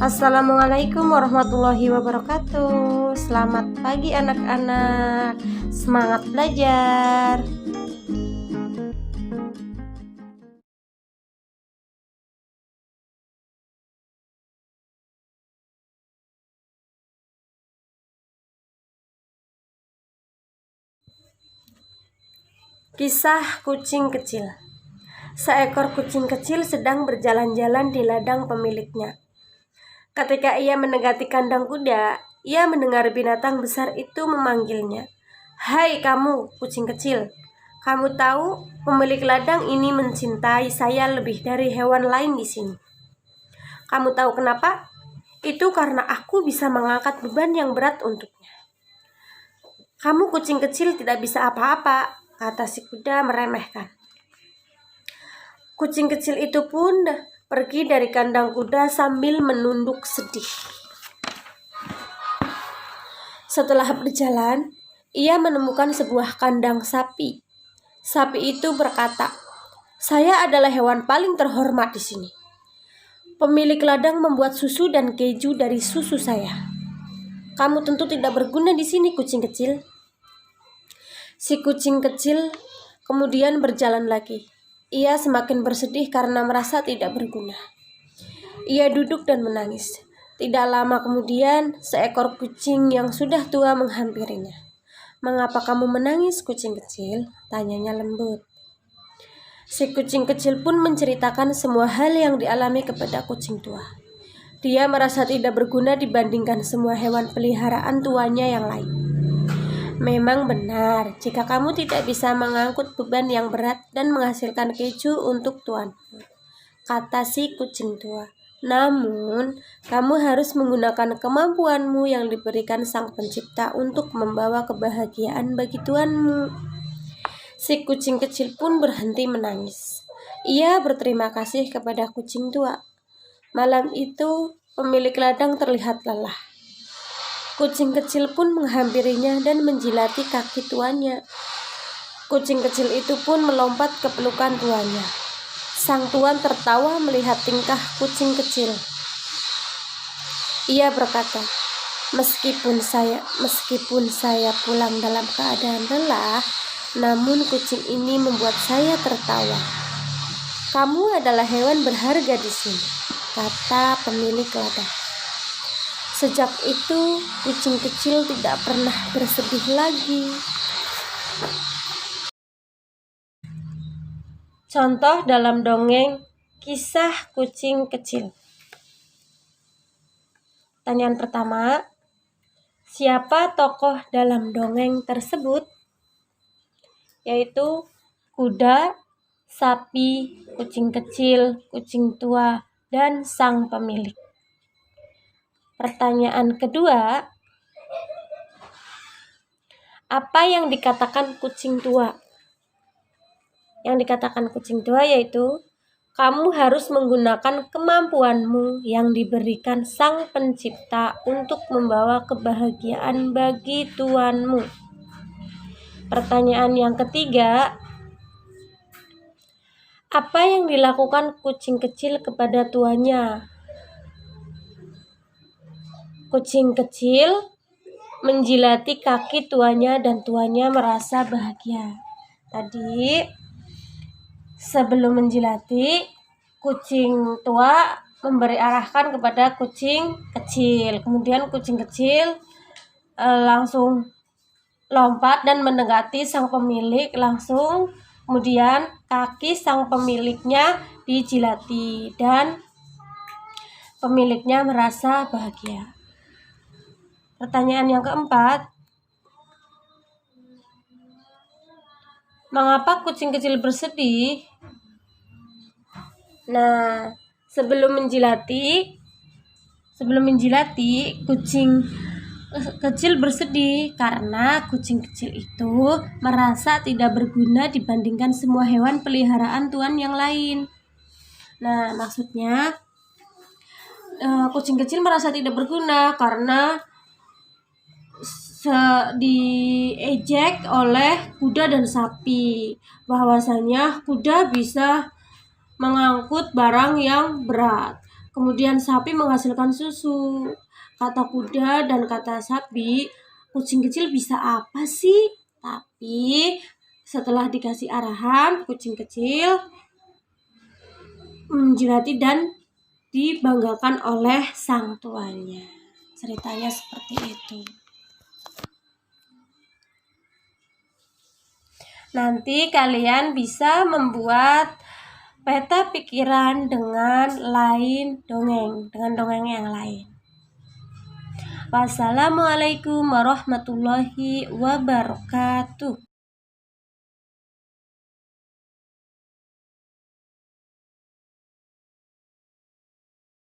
Assalamualaikum warahmatullahi wabarakatuh. Selamat pagi anak-anak. Semangat belajar. Kisah kucing kecil. Seekor kucing kecil sedang berjalan-jalan di ladang pemiliknya. Ketika ia mendekati kandang kuda, ia mendengar binatang besar itu memanggilnya. "Hai kamu, kucing kecil. Kamu tahu, pemilik ladang ini mencintai saya lebih dari hewan lain di sini. Kamu tahu kenapa? Itu karena aku bisa mengangkat beban yang berat untuknya." "Kamu kucing kecil tidak bisa apa-apa," kata si kuda meremehkan. Kucing kecil itu pun pergi dari kandang kuda sambil menunduk sedih. Setelah berjalan, ia menemukan sebuah kandang sapi. Sapi itu berkata, "Saya adalah hewan paling terhormat di sini. Pemilik ladang membuat susu dan keju dari susu saya. Kamu tentu tidak berguna di sini, kucing kecil." Si kucing kecil kemudian berjalan lagi. Ia semakin bersedih karena merasa tidak berguna. Ia duduk dan menangis. Tidak lama kemudian, seekor kucing yang sudah tua menghampirinya. "Mengapa kamu menangis, kucing kecil?" tanyanya lembut. Si kucing kecil pun menceritakan semua hal yang dialami kepada kucing tua. Dia merasa tidak berguna dibandingkan semua hewan peliharaan tuanya yang lain. "Memang benar, jika kamu tidak bisa mengangkut beban yang berat dan menghasilkan keju untuk tuanmu," kata si kucing tua. "Namun, kamu harus menggunakan kemampuanmu yang diberikan Sang Pencipta untuk membawa kebahagiaan bagi tuanmu." Si kucing kecil pun berhenti menangis. Ia berterima kasih kepada kucing tua. Malam itu, pemilik ladang terlihat lelah. Kucing kecil pun menghampirinya dan menjilati kaki tuannya. Kucing kecil itu pun melompat ke pelukan tuannya. Sang tuan tertawa melihat tingkah kucing kecil. Ia berkata, meskipun saya pulang dalam keadaan lelah, namun kucing ini membuat saya tertawa. Kamu adalah hewan berharga di sini," kata pemilik ladang. Sejak itu, kucing kecil tidak pernah bersedih lagi. Contoh dalam dongeng Kisah Kucing Kecil. Pertanyaan pertama, siapa tokoh dalam dongeng tersebut? Yaitu kuda, sapi, kucing kecil, kucing tua, dan sang pemilik. Pertanyaan kedua, apa yang dikatakan kucing tua? Yang dikatakan kucing tua yaitu, kamu harus menggunakan kemampuanmu yang diberikan Sang Pencipta untuk membawa kebahagiaan bagi tuanmu. Pertanyaan yang ketiga, apa yang dilakukan kucing kecil kepada tuannya? Kucing kecil menjilati kaki tuannya dan tuannya merasa bahagia. Tadi sebelum menjilati, kucing tua memberi arahkan kepada kucing kecil. Kemudian kucing kecil langsung lompat dan mendekati sang pemilik langsung. Kemudian kaki sang pemiliknya dijilati dan pemiliknya merasa bahagia. Pertanyaan yang keempat, mengapa kucing kecil bersedih? Nah, sebelum menjilati, kucing kecil bersedih karena kucing kecil itu merasa tidak berguna dibandingkan semua hewan peliharaan tuan yang lain. Nah, maksudnya kucing kecil merasa tidak berguna karena diejek oleh kuda dan sapi, bahwasanya kuda bisa mengangkut barang yang berat, Kemudian sapi menghasilkan susu. Kata kuda dan kata sapi, kucing kecil bisa apa sih? Tapi setelah dikasih arahan, kucing kecil menjilati dan dibanggakan oleh sang tuannya. Ceritanya seperti itu. Nanti kalian bisa membuat peta pikiran dengan dongeng yang lain. Wassalamualaikum warahmatullahi wabarakatuh.